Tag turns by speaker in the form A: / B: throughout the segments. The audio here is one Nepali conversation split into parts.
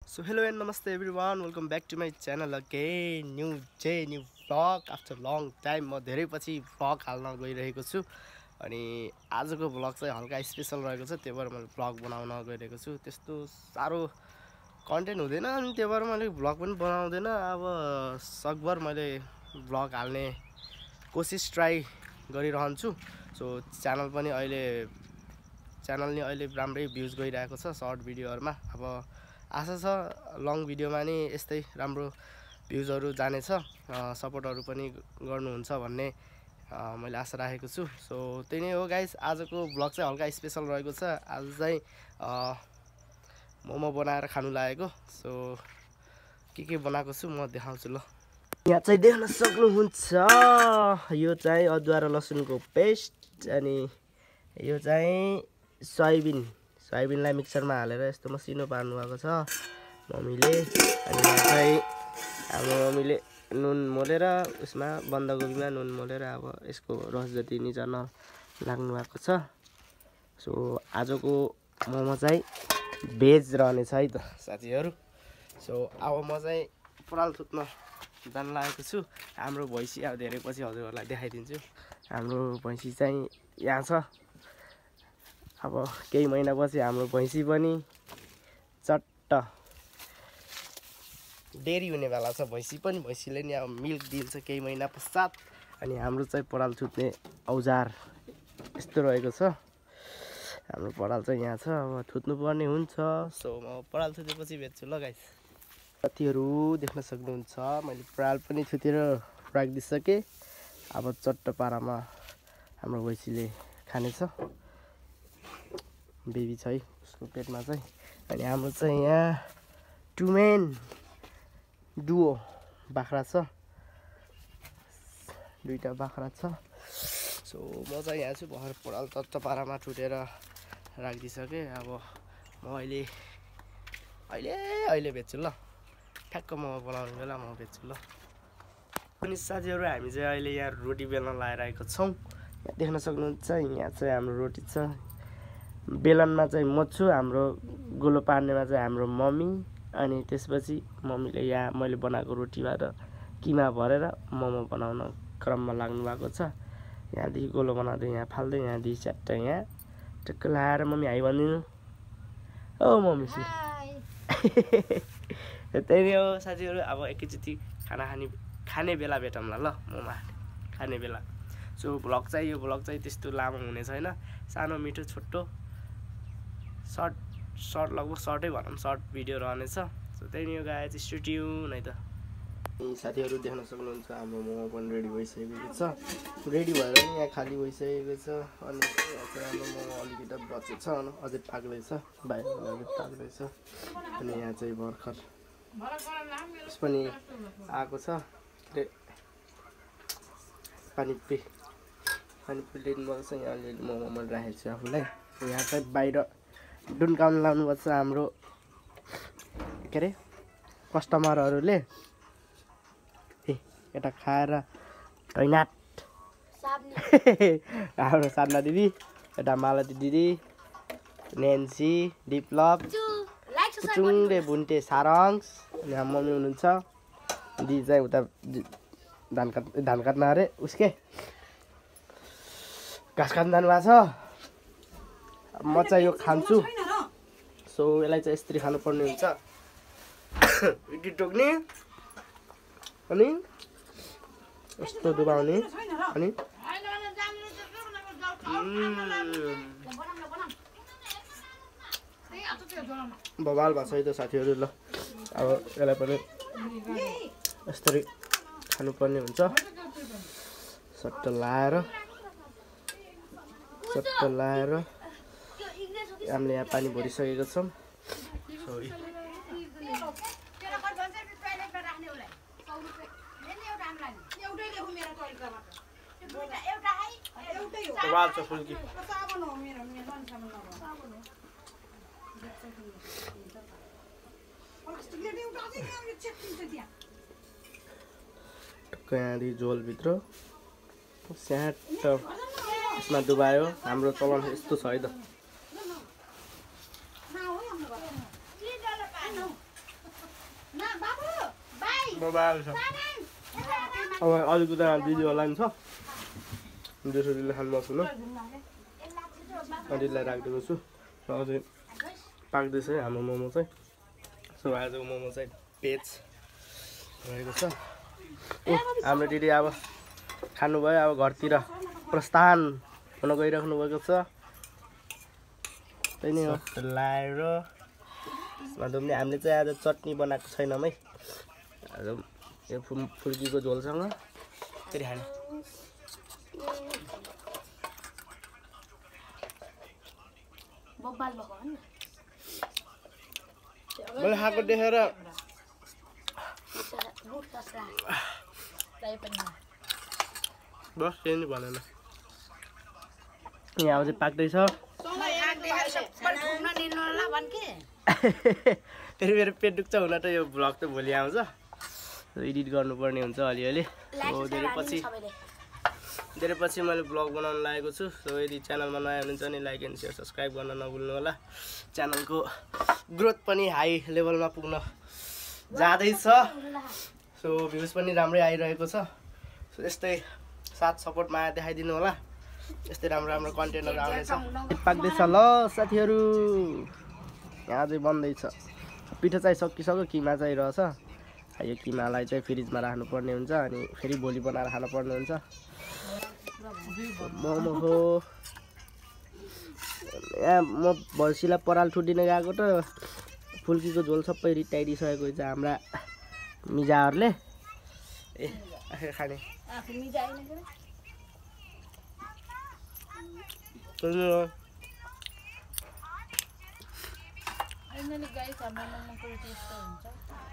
A: So hello and namaste everyone, welcome back to my channel again. New vlog after long time. म धेरै पछि vlog हाल्न गइरहेको छु अनि आजको vlog चाहिँ हल्का स्पेशल रहेको छ। त्यही भएर मैले vlog बनाउन गइरहेको छु। त्यस्तो सारो कन्टेन्ट हुँदैन अनि त्यही भएर मैले vlog पनि बनाउँदैन। अब सकभर मैले vlog हाल्ने कोसिस ट्राई गरिरहन्छु। सो च्यानल पनि अहिले राम्रै भ्युज गइरहेको छ सर्ट भिडियोहरुमा। अब आशा छ लङ भिडियोमा नि यस्तै राम्रो भ्युजहरु जानेछ, सपोर्टहरु पनि गर्नुहुन्छ भन्ने मैले आशा राखेको छु। सो त्यही नै हो गाइस, आजको भ्लग चाहिँ हल्का स्पेशल रहेको छ। आज चाहिँ मोमो बनाएर खानु लागेको। सो के बनाएको छु म देखाउँछु ल। यहाँ चाहिँ देख्न सक्नुहुन्छ, यो चाहिँ अदुवा र लसुनको पेस्ट अनि यो चाहिँ सोयाबिनलाई मिक्सरमा हालेर यस्तो मसिनो पार्नु भएको छ मम्मीले। अनि यहाँ चाहिँ हाम्रो मम्मीले नुन मोलेर उसमा बन्दागोपीमा नुन मोलेर अब यसको रस जति निचर्न लाग्नु भएको छ। सो आजको मोमो चाहिँ भेज रहनेछ है त साथीहरु। सो अब म चाहिँ पराल थुत्न जान लागेको छु। हाम्रो भैँसी अब धेरै पछि हजुरहरुलाई देखाइदिन्छु। हाम्रो भैँसी चाहिँ यहाँ छ। अब केही महिनापछि हाम्रो भैँसी पनि चट्ट डेरी हुने बेला छ। भैँसीले नि अब मिल्क दिन्छ केही महिना पश्चात। अनि हाम्रो चाहिँ पराल थुत्ने औजार यस्तो रहेको छ। हाम्रो पराल चाहिँ यहाँ छ, अब थुत्नु पर्ने हुन्छ। सो म पराल थुतेपछि भेट्छु ल गाइस। साथीहरु देख्न सक्नुहुन्छ, मैले पराल पनि थुतेर राखिदिसके। अब चट्ट पारामा हाम्रो भैँसीले खानेछ। बेबी छ है उसको पेटमा चाहिँ। अनि हाम्रो चाहिँ यहाँ टु मेन डुओ बाख्रा छ, दुईटा बाख्रा छ। सो म चाहिँ यहाँ छु, भर्खर पराल चट्ट पारामा ठुटेर राखिदिसके। अब म अहिले भेट्छु ल, ठ्याक्क म बनाउने बेला म भेट्छु ल। अनि साथीहरु हामी चाहिँ अहिले यहाँ रोटी बेल्न लागिरहेको छौं। यहाँ देख्न सक्नुहुन्छ, यहाँ चाहिँ हाम्रो रोटी छ। बेलनमा चाहिँ म छु, हाम्रो गोलो पार्नेमा चाहिँ हाम्रो मम्मी। अनि त्यसपछि मम्मीले यहाँ मैले बनाएको रोटीबाट किमा भरेर मोमो बनाउन क्रममा लाग्नु भएको छ। यहाँदेखि गोलो बनाउँदै यहाँ फाल्दै यहाँदेखि च्याट्ट यहाँ टक्क लाएर मम्मी हाई भनिदिनु। ओ मम्मी त्यही नै हो साथीहरु। अब एकैचोटि खाने बेला भेटौँला ल, मोमो खाने बेला। सो यो भ्लग चाहिँ त्यस्तो लामो हुने छैन, सानो मिठो छोटो सर्ट लगभग सर्टै भनौँ, सर्ट भिडियो रहनेछ। सो त्यही नै हो गाइस, स्टे ट्युन है त। साथीहरु देख्न सक्नुहुन्छ, हाम्रो मोमो पनि रेडी भइसकेको छ। रेडी भएर नि यहाँ खाली भइसकेको छ। अनि यहाँ चाहिँ हाम्रो मोमो अलिकति बचेको छ, अझै पाक्दैछ, बाहिर पाक्दैछ। अनि यहाँ चाहिँ भर्खर उस पनि आएको छ। पानी प्लेटमा चाहिँ अलिअलि मोमो मैले राखेको छु आफूलाई। यहाँ चाहिँ बाहिर डुन्काउन लाउनुपर्छ हाम्रो के अरे कस्टमरहरूले। यता खाएर टैनाट हाम्रो साधना दिदी, यता मालती दिदी, नेन्सी, डिप्लप, पुचुङले बुन्टे सारङ्स, यहाँ मम्मी हुनुहुन्छ। दिदी चाहिँ उता धान काट्न अरे उसके घाँस काट्न जानुभएको छ। म चाहिँ यो खान्छु। सो यसलाई चाहिँ यसरी खानुपर्ने हुन्छ, इटी टोक्ने अनि यस्तो डुबाउने अनि बवाल भएको छ है त साथीहरु ल। अब यसलाई पनि यसरी खानुपर्ने हुन्छ, सट्ट लाएर हामीले यहाँ पानी भरिसकेको छौँ। यहाँदेखि झोलभित्र स्याट यसमा डुबायो। हाम्रो चलन यस्तो छ है त। अब अलिकति भिडियो लान्छ जसरी खानु सक्छु ल अलिकति राखिदिएको छु अझै पाक्दैछ है हाम्रो मोमो चाहिँ सो आजको मोमो चाहिँ भेज रहेको छ हाम्रो दिदी अब खानुभयो अब घरतिर प्रस्थान हुन गइराख्नु भएको छ त्यही नै हो लाएर पनि हामीले चाहिँ आज चटनी बनाएको छैनौँ है आज यो फुर्कीको झोलसँग फेरि खाने मैले खाएको देखेर बस त्यही नै भनेन यहाँ चाहिँ पाक्दैछ फेरि मेरो पेट दुख्छ हुन त यो भ्लग त भोलि आउँछ एडिट गर्नुपर्ने हुन्छ अलिअलि धेरै पछि मैले भ्लग बनाउन लागेको छु सो यदि च्यानलमा नयाँ हुनुहुन्छ भने लाइक एन्ड सेयर सब्सक्राइब गर्न नभुल्नु होला च्यानलको ग्रोथ पनि हाई लेभलमा पुग्न जाँदैछ सो भ्युज पनि राम्रै आइरहेको छ सो यस्तै साथ सपोर्ट माया देखाइदिनु होला यस्तै राम्रो राम्रो कन्टेन्टहरू आउँदैछ पाक्दैछ ल साथीहरू यहाँ चाहिँ बन्दैछ पिठो चाहिँ सकिसक्यो किमा चाहिँ रहेछ यो किमालाई चाहिँ फ्रिजमा राख्नुपर्ने हुन्छ अनि फेरि भोलि बनाएर खानुपर्ने हुन्छ मोमो हो यहाँ म भैँसीलाई पराल ठुटिन गएको त फुल्कीको झोल सबै रिटाइदिसकेको हुन्छ हाम्रा मिजाहरूले ए खाने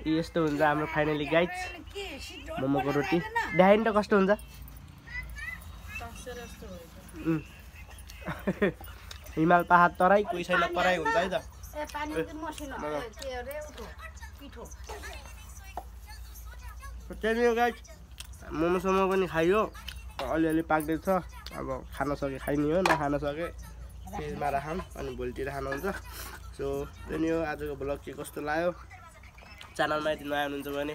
A: यस्तो हुन्छ हाम्रो फाइनली गाइज मोमोको रोटी देखाइन त कस्तो हुन्छ हिमाल पहाड तराई कोही छैन तराई हुन्छ है त त्यही गाइज मोमोसोमो पनि खाइयो अलिअलि पाक्दैछ अब खान सके खाइने हो नखान सके फ्रिजमा राखौँ अनि भोलितिर खानुहुन्छ सो त्यही नै हो आजको भ्लग के कस्तो लाग्यो च्यानलमा यदि नयाँ हुनुहुन्छ भने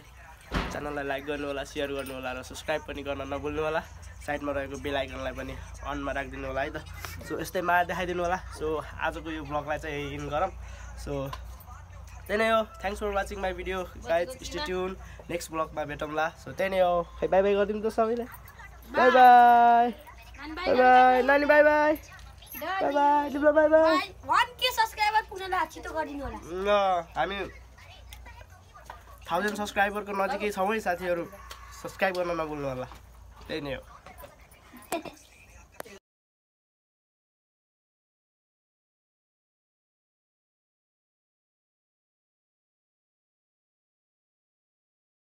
A: च्यानललाई लाइक गर्नु होला सेयर गर्नु होला र सब्सक्राइब पनि गर्न नभुल्नु होला साइडमा रहेको बेल आइकनलाई पनि अनमा राखिदिनु होला है त सो यस्तै माया देखाइदिनु होला सो आजको यो भ्लगलाई चाहिँ इन गरौँ सो त्यही नै हो thanks for watching my video guys stay tune next भ्लगमा भेटौँला सो त्यही नै हो खै बाई बाई गरिदिउँ त सबैलाई बाई बाई बाई बाई नानी बाई बाई बाई बाई दिप्लो बाई बाई
B: 1K सब्स्क्राइबर पुग्नला छिटो गरिदिनु होला
A: ल हामी 1000 सब्स्क्राइबरको नजिकै छौँ है साथीहरू सब्स्क्राइब गर्न नभुल्नु होला त्यही नै हो